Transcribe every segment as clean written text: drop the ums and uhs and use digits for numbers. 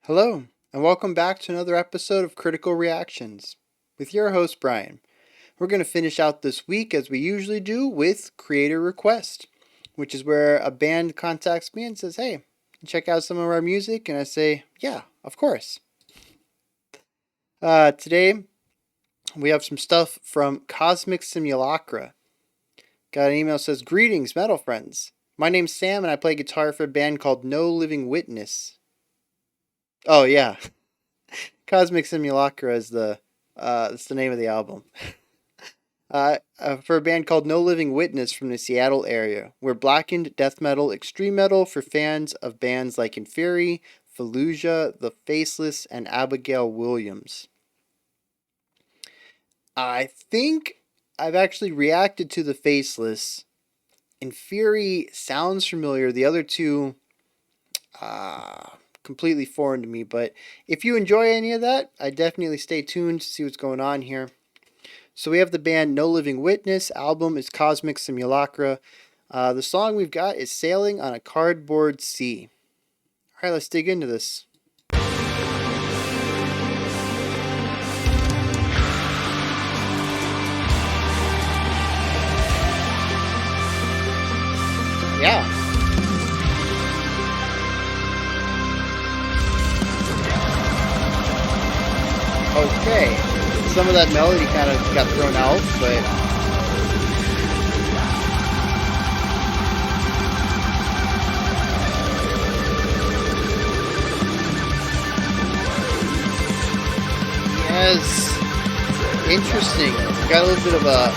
Hello, and welcome back to another episode of Critical Reactions with your host, Bryan. We're going to finish out this week as we usually do with Creator Request, which is where a band contacts me and says, hey, check out some of our music, and I say, yeah, of course. Today, we have some stuff from Cosmic Simulacra. Got an email that says, greetings, metal friends. My name's Sam, and I play guitar for a band called No Living Witness. Oh, yeah. Cosmic Simulacra is that's the name of the album. For a band called No Living Witness from the Seattle area. We're blackened death metal, extreme metal for fans of bands like Inferi, Fallujah, The Faceless, and Abigail Williams. I think I've actually reacted to The Faceless. Inferi sounds familiar. The other two, completely foreign to me, but if you enjoy any of that, I definitely stay tuned to see what's going on here. So we have the band No Living Witness. Album is Cosmic Simulacra. The song we've got is Sailing on a Cardboard Sea. All right, let's dig into this. Yeah. Okay, some of that melody kind of got thrown out, but yes, interesting. Got a little bit of a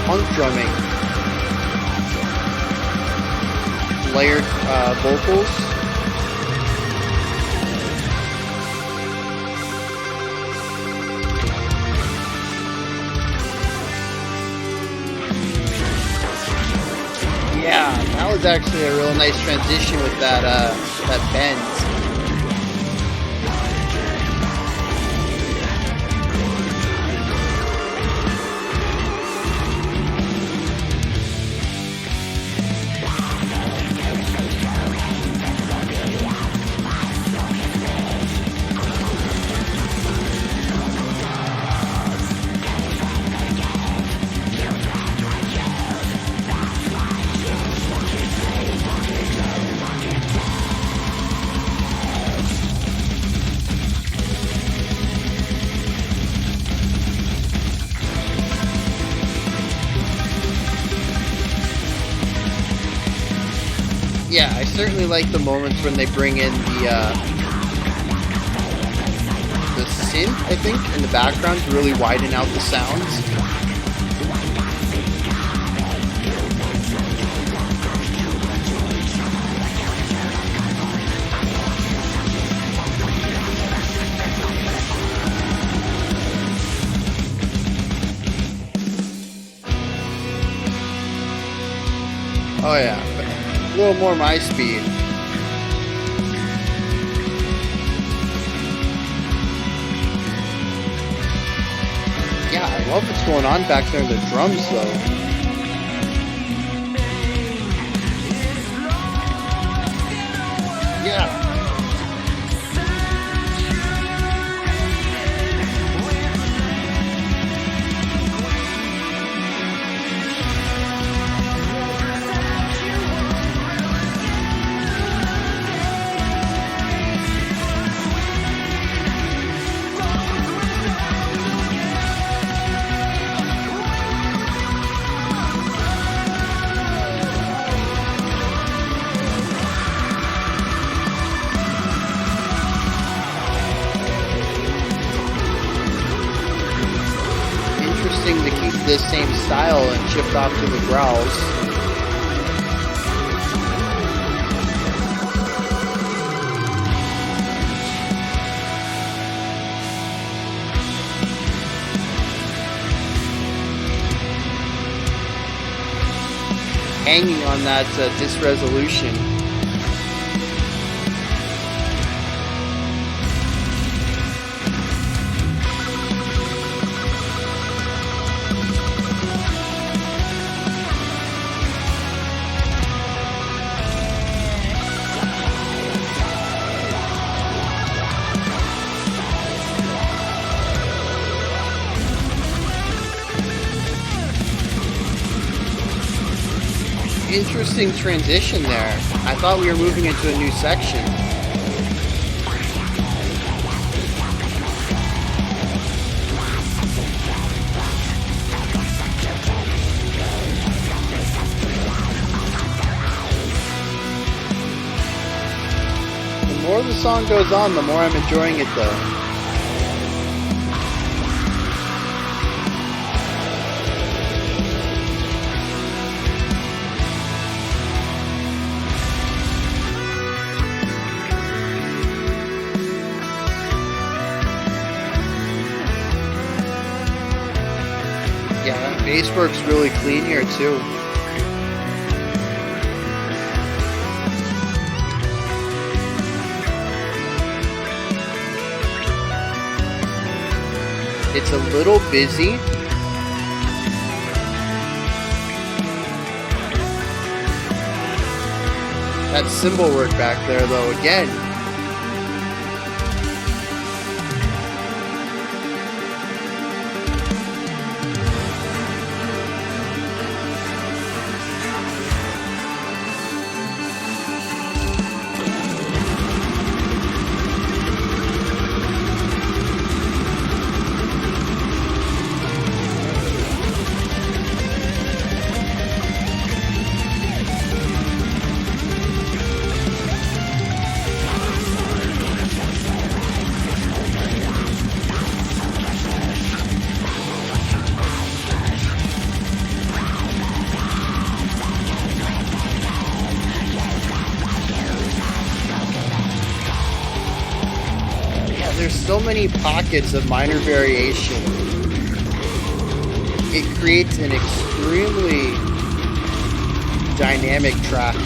punk drumming, layered vocals. Yeah, that was actually a real nice transition with that bend. Yeah, I certainly like the moments when they bring in the synth, I think, in the background to really widen out the sounds. Oh yeah. A little more my speed. Yeah, I love what's going on back there in the drums though. Yeah. To keep this same style and shift off to the growls. Hanging on that disresolution. interesting transition there. I thought we were moving into a new section. The more the song goes on, the more I'm enjoying it though. Yeah, that bass works really clean here too. It's a little busy. That cymbal work back there though, again. There's so many pockets of minor variation. It creates an extremely dynamic track.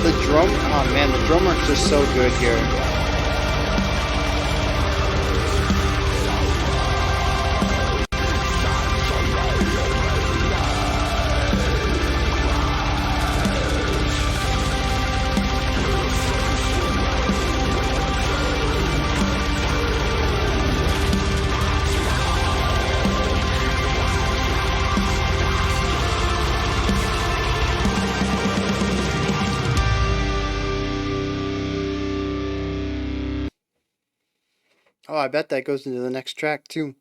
The drum, oh man, the drum works are so good here. Oh, I bet that goes into the next track too.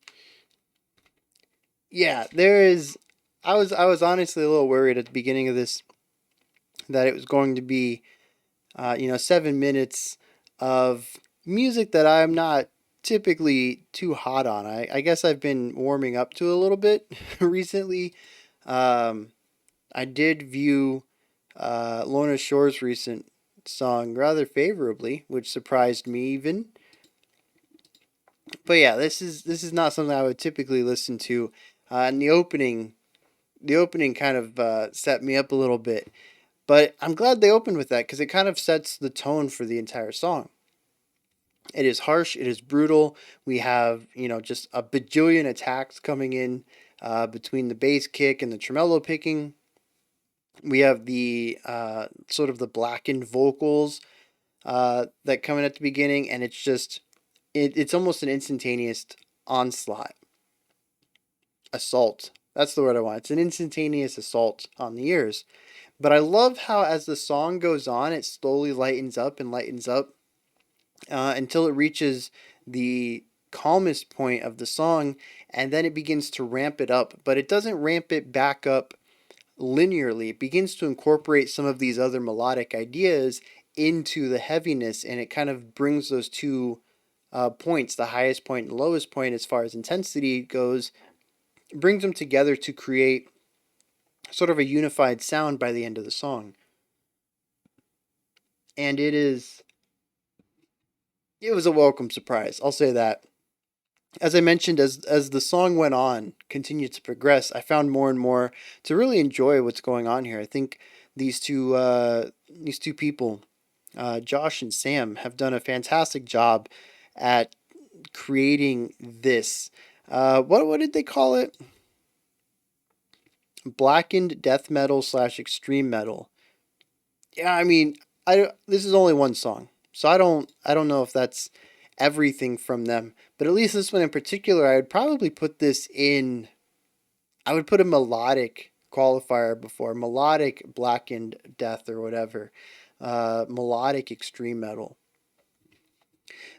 Yeah, there is. I was honestly a little worried at the beginning of this that it was going to be, 7 minutes of music that I'm not typically too hot on. I guess I've been warming up to a little bit recently. Um, I did view Lorna Shore's recent song rather favorably, which surprised me even. But yeah, this is not something I would typically listen to. And the opening kind of set me up a little bit. But I'm glad they opened with that because it kind of sets the tone for the entire song. It is harsh. It is brutal. We have just a bajillion attacks coming in between the bass kick and the tremolo picking. We have the sort of the blackened vocals that come in at the beginning, and it's almost an instantaneous onslaught, assault. That's the word I want. It's an instantaneous assault on the ears. But I love how as the song goes on, it slowly lightens up and lightens up until it reaches the calmest point of the song, and then it begins to ramp it up. But it doesn't ramp it back up linearly. It begins to incorporate some of these other melodic ideas into the heaviness, and it kind of brings those two points, the highest point and lowest point as far as intensity goes, brings them together to create sort of a unified sound by the end of the song. And it was a welcome surprise. I'll say that. as I mentioned, as the song went on, continued to progress, I found more and more to really enjoy what's going on here. I think these two people, Josh and Sam, have done a fantastic job at creating this. What did they call it? Blackened death metal slash extreme metal. Yeah, I mean, this is only one song, so I don't know if that's everything from them, but at least this one in particular, I would probably put this in. I would put a melodic qualifier before melodic blackened death or whatever, melodic extreme metal,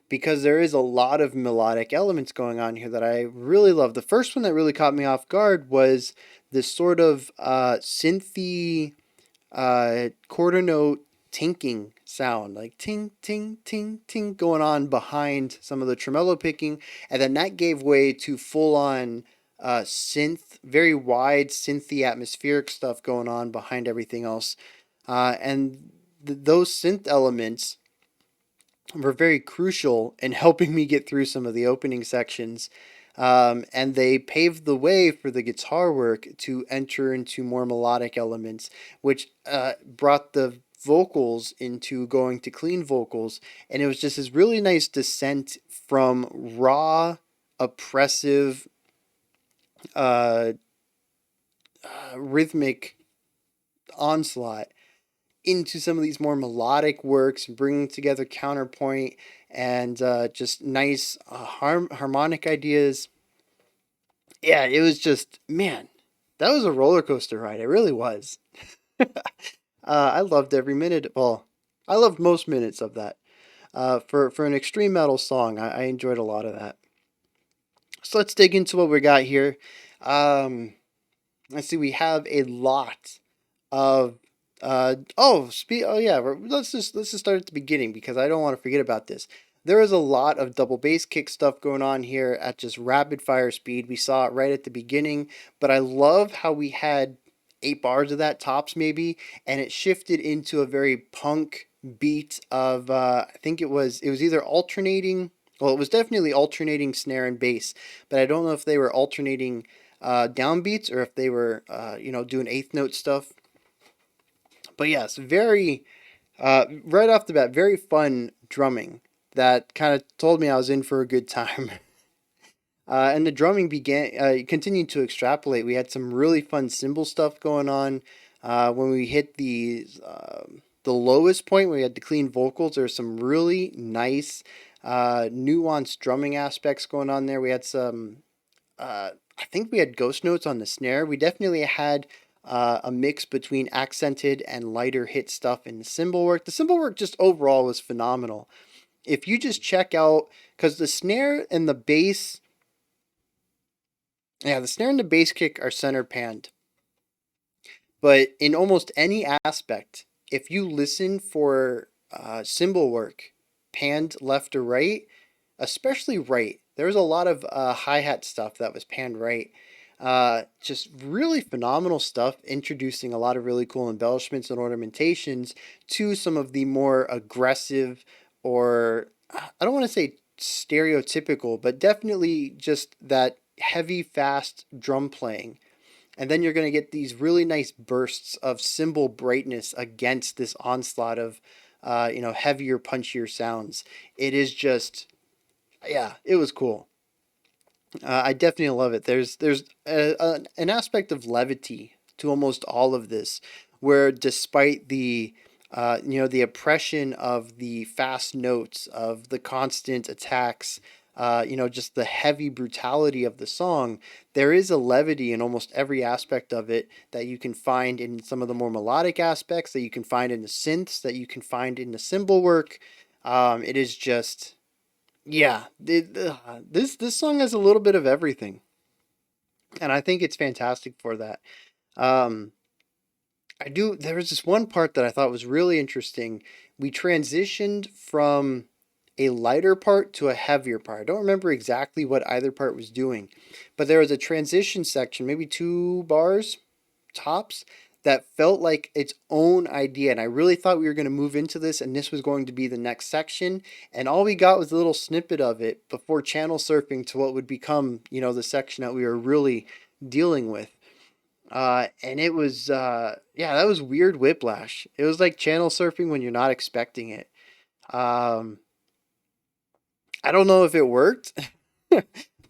because there is a lot of melodic elements going on here that I really love. The first one that really caught me off guard was this sort of synthy quarter note tinking sound, like ting ting ting ting, going on behind some of the tremolo picking, and then that gave way to full on synth, very wide synthy atmospheric stuff going on behind everything else, and those synth elements were very crucial in helping me get through some of the opening sections. And they paved the way for the guitar work to enter into more melodic elements, which brought the vocals into going to clean vocals. And it was just this really nice descent from raw, oppressive, uh, rhythmic onslaught into some of these more melodic works, bringing together counterpoint and just nice harmonic ideas. Yeah, it was just, man, that was a roller coaster ride. It really was. I loved every minute. Well, I loved most minutes of that. For an extreme metal song, I enjoyed a lot of that. So let's dig into what we got here. Um, let's see, we have a lot of oh yeah, let's just start at the beginning because I don't want to forget about this. There is a lot of double bass kick stuff going on here at just rapid fire speed. We saw it right at the beginning, but I love how we had 8 bars of that tops maybe, and it shifted into a very punk beat of I think it was either alternating. Well, it was definitely alternating snare and bass, but I don't know if they were alternating downbeats or if they were doing eighth note stuff. But yes, very right off the bat, very fun drumming that kind of told me I was in for a good time. And the drumming began continued to extrapolate. We had some really fun cymbal stuff going on. When we hit the lowest point, where we had the clean vocals. There's some really nice, nuanced drumming aspects going on there. We had some I think we had ghost notes on the snare. We definitely had a mix between accented and lighter hit stuff in the cymbal work. The cymbal work just overall was phenomenal. If you just check out, because the snare and the bass, yeah, the snare and the bass kick are center panned. But in almost any aspect, if you listen for cymbal work panned left or right, especially right, there was a lot of hi-hat stuff that was panned right. Just really phenomenal stuff, introducing a lot of really cool embellishments and ornamentations to some of the more aggressive, or I don't want to say stereotypical, but definitely just that heavy, fast drum playing. And then you're going to get these really nice bursts of cymbal brightness against this onslaught of, heavier, punchier sounds. It is just, yeah, it was cool. I definitely love it. There's an aspect of levity to almost all of this, where despite the oppression of the fast notes, of the constant attacks, just the heavy brutality of the song, there is a levity in almost every aspect of it that you can find in some of the more melodic aspects, that you can find in the synths, that you can find in the cymbal work. It is just, yeah, this song has a little bit of everything, and I think it's fantastic for that. Um, I do. There was this one part that I thought was really interesting. We transitioned from a lighter part to a heavier part. I don't remember exactly what either part was doing, but there was a transition section, maybe 2 bars tops, that felt like its own idea. And I really thought we were going to move into this and this was going to be the next section. And all we got was a little snippet of it before channel surfing to what would become, the section that we were really dealing with. And it was, yeah, that was weird whiplash. It was like channel surfing when you're not expecting it. Um, I don't know if it worked,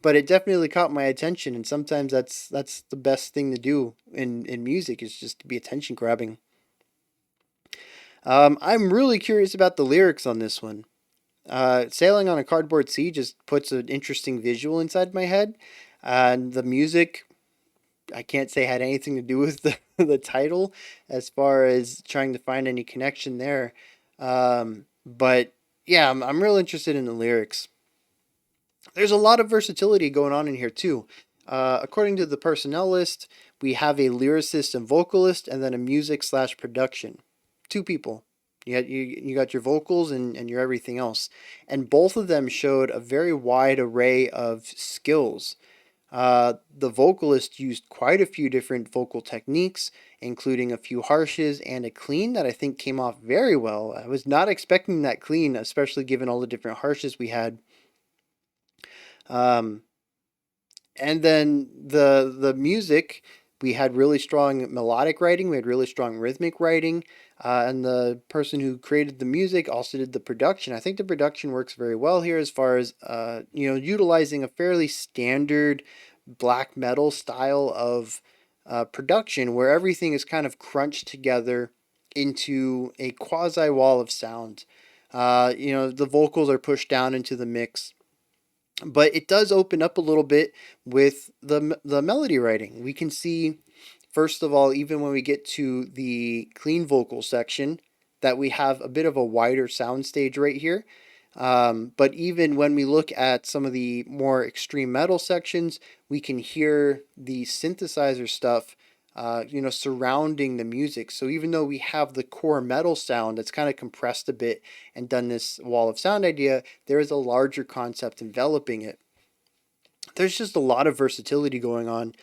but it definitely caught my attention. And sometimes that's the best thing to do in music is just to be attention grabbing. I'm really curious about the lyrics on this one. Sailing on a Cardboard Sea just puts an interesting visual inside my head. And the music, I can't say had anything to do with the title as far as trying to find any connection there. But yeah, I'm real interested in the lyrics. There's a lot of versatility going on in here too. According to the personnel list, we have a lyricist and vocalist, and then a music slash production. Two people. You got your vocals and your everything else, and both of them showed a very wide array of skills. The vocalist used quite a few different vocal techniques, including a few harshes and a clean that I think came off very well. I was not expecting that clean, especially given all the different harshes we had. Um, and then the music, we had really strong melodic writing, we had really strong rhythmic writing, and the person who created the music also did the production. I think the production works very well here as far as utilizing a fairly standard black metal style of production where everything is kind of crunched together into a quasi wall of sound. The vocals are pushed down into the mix, but it does open up a little bit with the melody writing. We can see, first of all, even when we get to the clean vocal section, that we have a bit of a wider sound stage right here. But even when we look at some of the more extreme metal sections, we can hear the synthesizer stuff, surrounding the music. So even though we have the core metal sound that's kind of compressed a bit and done this wall of sound idea, there is a larger concept enveloping it. There's just a lot of versatility going on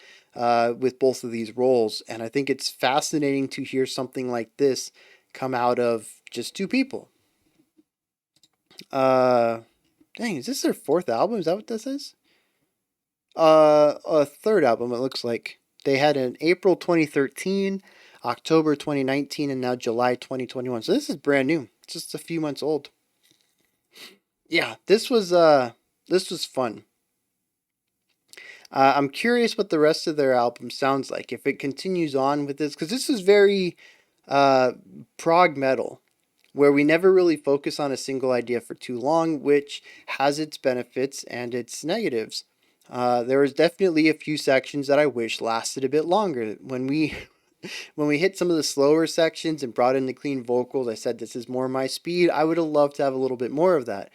with both of these roles, and I think it's fascinating to hear something like this come out of just two people. Uh, Dang, is this their fourth album? Is that what this is? A third album, it looks like. They had an April 2013, October 2019, and now July 2021. So this is brand new. It's just a few months old. Yeah, this was fun. I'm curious what the rest of their album sounds like. If it continues on with this, because this is very uh, prog metal, where we never really focus on a single idea for too long, which has its benefits and its negatives. There was definitely a few sections that I wish lasted a bit longer. When we hit some of the slower sections and brought in the clean vocals, I said this is more my speed. I would have loved to have a little bit more of that.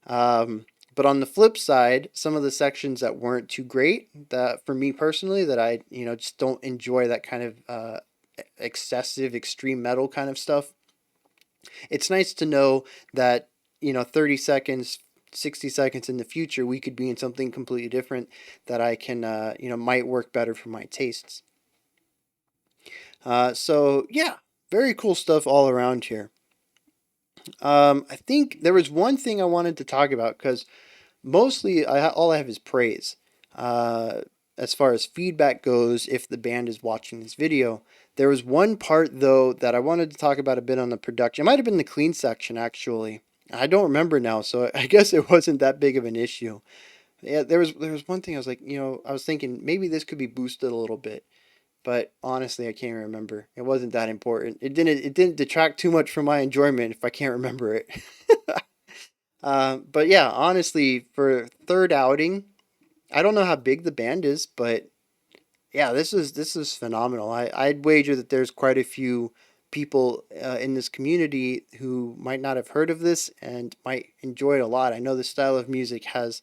Um, but on the flip side, some of the sections that weren't too great, that for me personally, that I just don't enjoy that kind of excessive extreme metal kind of stuff. It's nice to know that 30 seconds, 60 seconds in the future, we could be in something completely different that I can, might work better for my tastes. So yeah, very cool stuff all around here. I think there was one thing I wanted to talk about because mostly all I have is praise. Uh, as far as feedback goes, if the band is watching this video, there was one part though that I wanted to talk about a bit on the production. It might have been the clean section actually. I don't remember now, so I guess it wasn't that big of an issue. Yeah, there was one thing I was like, I was thinking maybe this could be boosted a little bit, but honestly, I can't remember. It wasn't that important. It didn't detract too much from my enjoyment if I can't remember it. But yeah, honestly, for third outing, I don't know how big the band is, but yeah, this is phenomenal. I'd wager that there's quite a few people in this community who might not have heard of this and might enjoy it a lot. I know this style of music has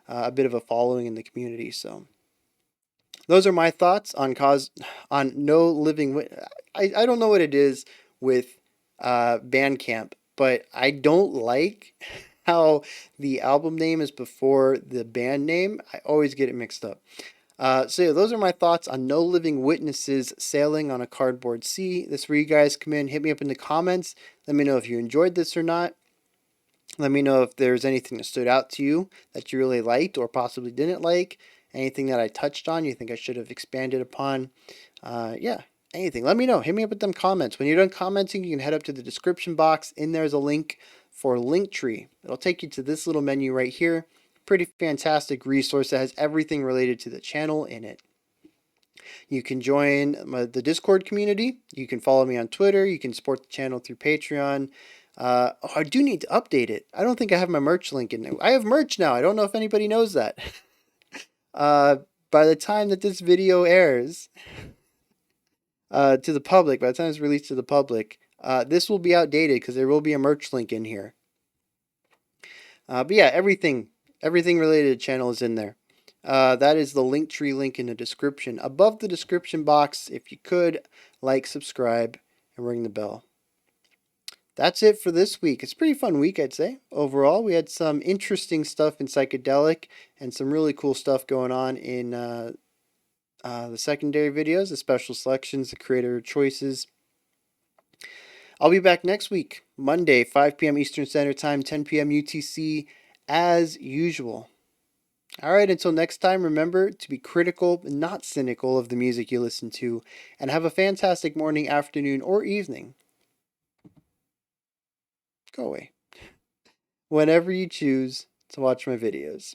a bit of a following in the community, so those are my thoughts on No Living. I don't know what it is with Bandcamp, but I don't like how the album name is before the band name. I always get it mixed up. So yeah, those are my thoughts on No Living Witnesses Sailing on a Cardboard Sea. This is where you guys come in, hit me up in the comments. Let me know if you enjoyed this or not. Let me know if there's anything that stood out to you that you really liked or possibly didn't like. Anything that I touched on you think I should have expanded upon. Yeah, anything. Let me know. Hit me up with them comments. When you're done commenting, you can head up to the description box. In there's a link for Linktree. It'll take you to this little menu right here. Pretty fantastic resource that has everything related to the channel in it. You can join the Discord community. You can follow me on Twitter. You can support the channel through Patreon. I do need to update it. I don't think I have my merch link in there. I have merch now. I don't know if anybody knows that. uh, by the time that this video airs to the public, by the time it's released to the public, this will be outdated because there will be a merch link in here. But yeah, everything related to the channel is in there. That is the Linktree link in the description. Above the description box, if you could, like, subscribe, and ring the bell. That's it for this week. It's a pretty fun week, I'd say. Overall, we had some interesting stuff in psychedelic and some really cool stuff going on in the secondary videos, the special selections, the creator choices. I'll be back next week, Monday, 5 p.m. Eastern Standard Time, 10 p.m. UTC, as usual. All right, until next time, remember to be critical, not cynical of the music you listen to, and have a fantastic morning, afternoon, or evening. Go away. Whenever you choose to watch my videos.